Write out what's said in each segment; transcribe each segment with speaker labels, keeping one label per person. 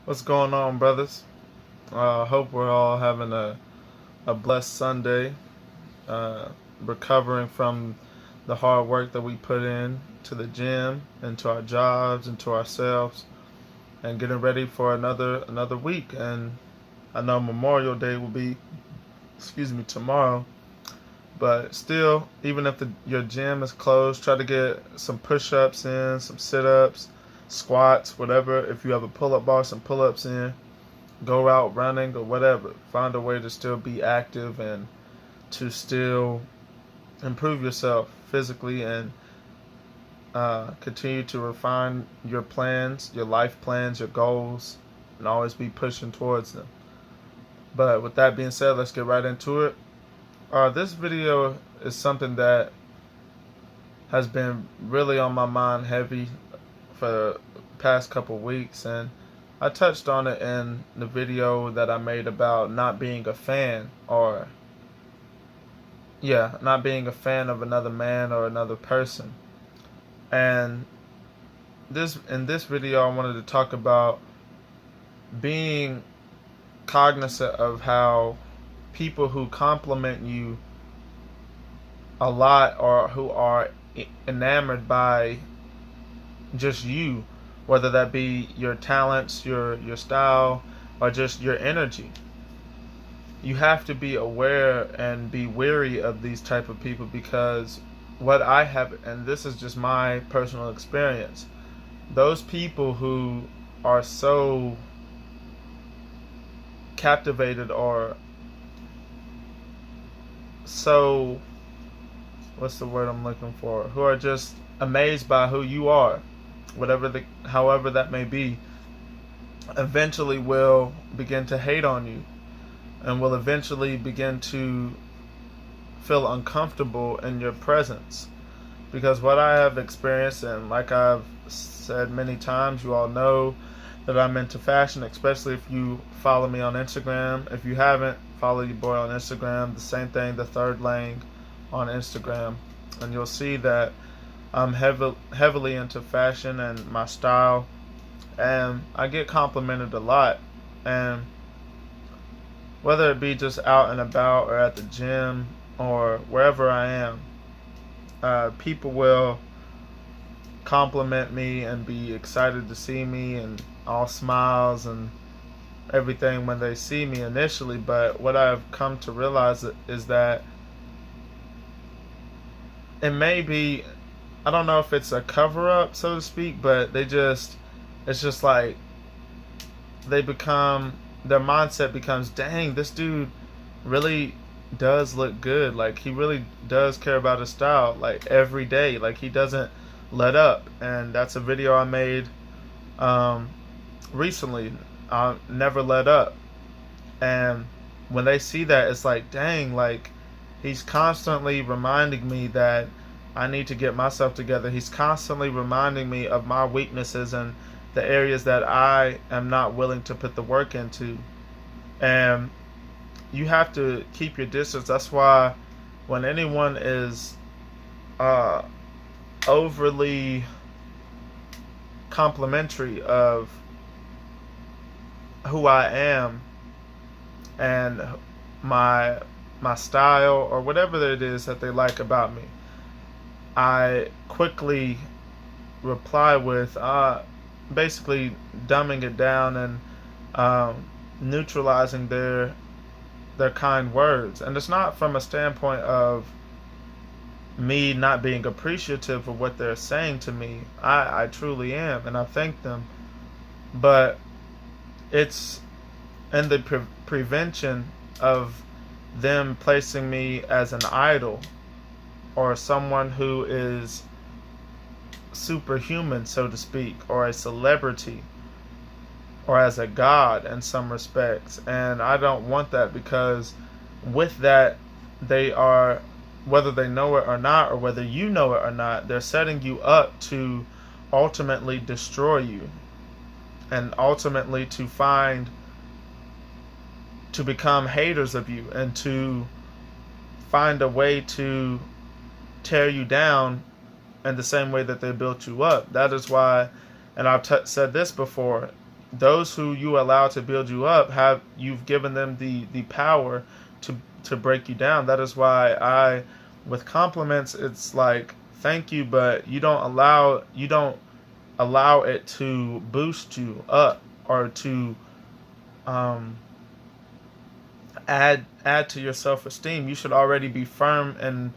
Speaker 1: What's going on, brothers? Hope we're all having a blessed Sunday, uh, recovering from the hard work that we put in to the gym, into our jobs, into ourselves, and getting ready for another week. And I know Memorial Day will be, tomorrow. But still, even if your gym is closed, try to get some push-ups in, some sit-ups, squats, whatever. If you have a pull-up bar, some pull-ups in. Go out running or whatever. Find a way to still be active and to still improve yourself physically and continue to refine your plans, your life plans, your goals, and always be pushing towards them. But with that being said, let's get right into it. This video is something that has been really on my mind heavy for the past couple weeks, and I touched on it in the video that I made about not being a fan not being a fan of another man or another person. And in this video I wanted to talk about being cognizant of how people who compliment you a lot or who are enamored by just you, whether that be your talents, your style, or just your energy. You have to be aware and be wary of these type of people, because what I have, and this is just my personal experience, those people who are so captivated or so, what's the word I'm looking for, who are just amazed by who you are, however that may be, eventually will begin to hate on you and will eventually begin to feel uncomfortable in your presence. Because what I have experienced, and like I've said many times, you all know that I'm into fashion, especially if you follow me on Instagram. If you haven't, follow your boy on Instagram. The same thing, the Third Lang on Instagram, and you'll see that I'm heavily into fashion and my style, and I get complimented a lot. And whether it be just out and about or at the gym or wherever I am, people will compliment me and be excited to see me and all smiles and everything when they see me initially. But what I've come to realize is that it may be, I don't know if it's a cover up, so to speak, but it's just like their mindset becomes, dang, this dude really does look good. Like, he really does care about his style, like, every day. Like, he doesn't let up. And that's a video I made recently. Never let up. And when they see that, it's like, dang, like, he's constantly reminding me that I need to get myself together. He's constantly reminding me of my weaknesses and the areas that I am not willing to put the work into. And you have to keep your distance. That's why when anyone is overly complimentary of who I am and my style or whatever it is that they like about me, I quickly reply with basically dumbing it down and neutralizing their kind words. And it's not from a standpoint of me not being appreciative of what they're saying to me. I truly am, and I thank them. But it's in the prevention of them placing me as an idol or someone who is superhuman, so to speak, or a celebrity, or as a god in some respects. And I don't want that, because with that, they are, whether they know it or not, or whether you know it or not, they're setting you up to ultimately destroy you, and ultimately to become haters of you, and to find a way to tear you down in the same way that they built you up. That is why, and I've said this before, those who you allow to build you up, you've given them the power to break you down. That is why with compliments, it's like, thank you, but you don't allow it to boost you up, or to um, add to your self-esteem. You should already be firm and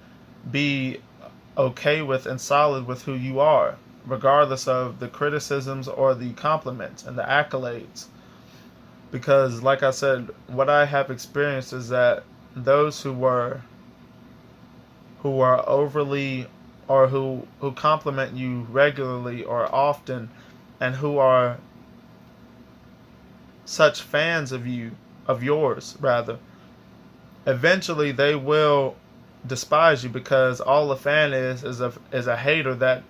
Speaker 1: be okay with and solid with who you are, regardless of the criticisms or the compliments and the accolades. Because, like I said, what I have experienced is that those who are overly, or who compliment you regularly or often, and who are such fans of yours rather, eventually they will despise you, because all a fan is a hater that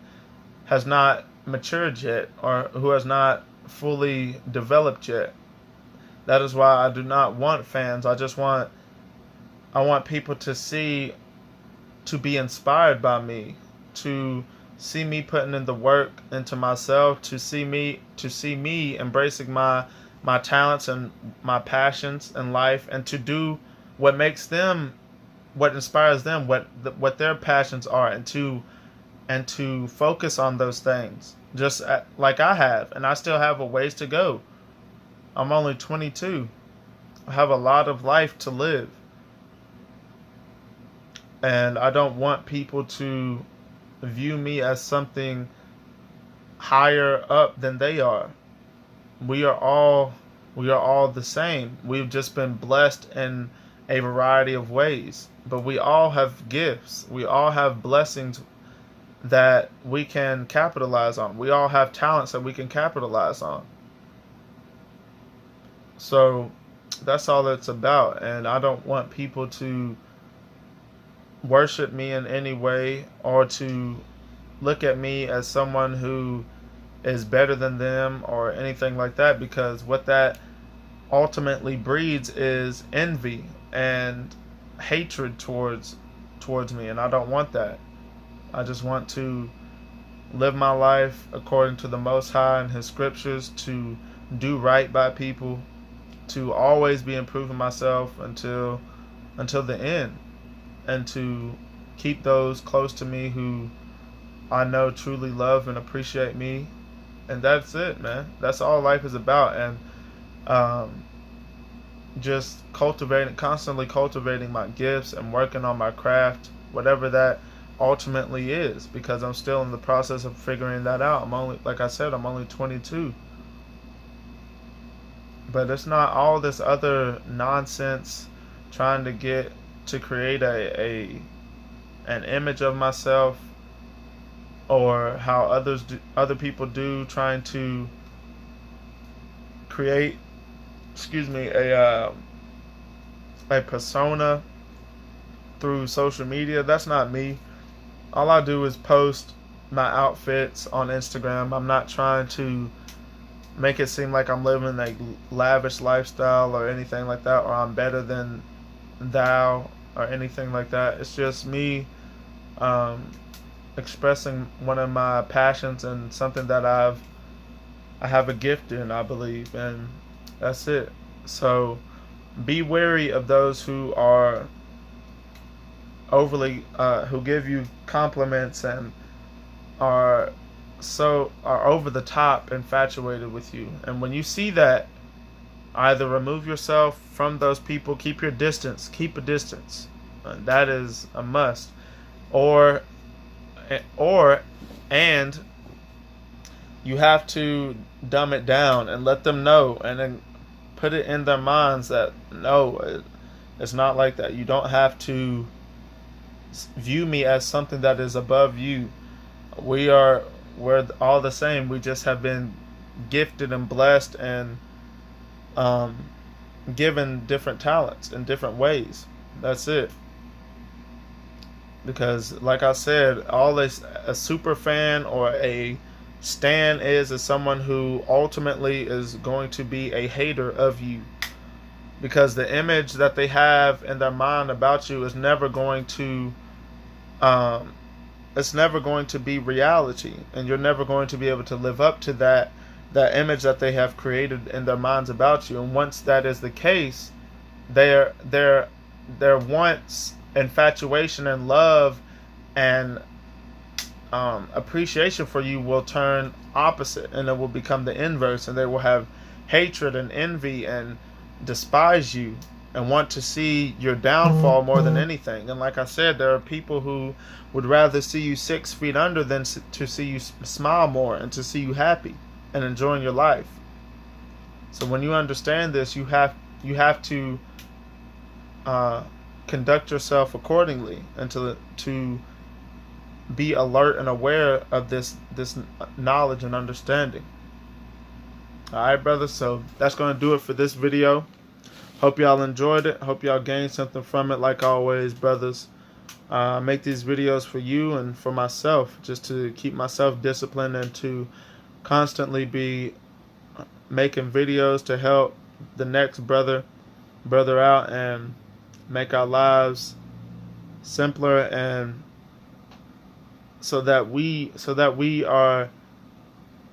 Speaker 1: has not matured yet, or who has not fully developed yet. That is why I do not want fans. I want people to be inspired by me, to see me putting in the work into myself, to see me embracing my talents and my passions in life, and to do what makes them, what inspires them, what their passions are, and to focus on those things, just like I have. And I still have a ways to go. I'm only 22. I have a lot of life to live. And I don't want people to view me as something higher up than they are. We are all the same. We've just been blessed in a variety of ways. But we all have gifts. We all have blessings that we can capitalize on. We all have talents that we can capitalize on. So that's all it's about. And I don't want people to worship me in any way, or to look at me as someone who is better than them or anything like that, because what that ultimately breeds is envy and hatred towards me, and I don't want that. I just want to live my life according to the Most High and His scriptures, to do right by people, to always be improving myself until the end, and to keep those close to me who I know truly love and appreciate me. And that's it, man. That's all life is about. And just constantly cultivating my gifts and working on my craft, whatever that ultimately is, because I'm still in the process of figuring that out. Like I said, I'm only 22. But it's not all this other nonsense trying to create an image of myself, or how other people do, trying to create a persona through social media. That's not me. All I do is post my outfits on Instagram. I'm not trying to make it seem like I'm living a lavish lifestyle or anything like that, or I'm better than thou or anything like that. It's just me expressing one of my passions and something that I have a gift in, I believe, and that's it. So be wary of those who are overly who give you compliments and are over the top infatuated with you. And when you see that, either remove yourself from those people, keep a distance, and that is a must, and you have to dumb it down and let them know, and then put it in their minds that no, it's not like that. You don't have to view me as something that is above you. We're all the same. We just have been gifted and blessed and given different talents in different ways. That's it. Because, like I said, a super fan or a stan is someone who ultimately is going to be a hater of you, because the image that they have in their mind about you is never going to be reality, and you're never going to be able to live up to that that image that they have created in their minds about you. And once that is the case, their wants, infatuation, and love and appreciation for you will turn opposite, and it will become the inverse, and they will have hatred and envy and despise you and want to see your downfall more than anything. And like I said, there are people who would rather see you 6 feet under than to see you smile more and to see you happy and enjoying your life. So when you understand this, you have to conduct yourself accordingly, and to be alert and aware of this knowledge and understanding. Alright, brothers, so that's going to do it for this video. Hope y'all enjoyed it. Hope y'all gained something from it. Like always, brothers, make these videos for you and for myself, just to keep myself disciplined and to constantly be making videos to help the next brother out and make our lives simpler, and so that we are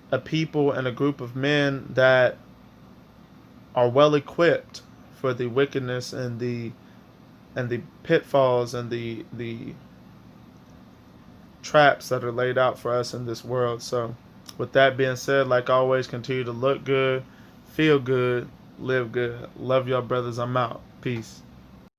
Speaker 1: a people and a group of men that are well equipped for the wickedness and the pitfalls and the traps that are laid out for us in this world. So with that being said, like always, continue to look good, feel good, live good. Love y'all, brothers. I'm out. Peace.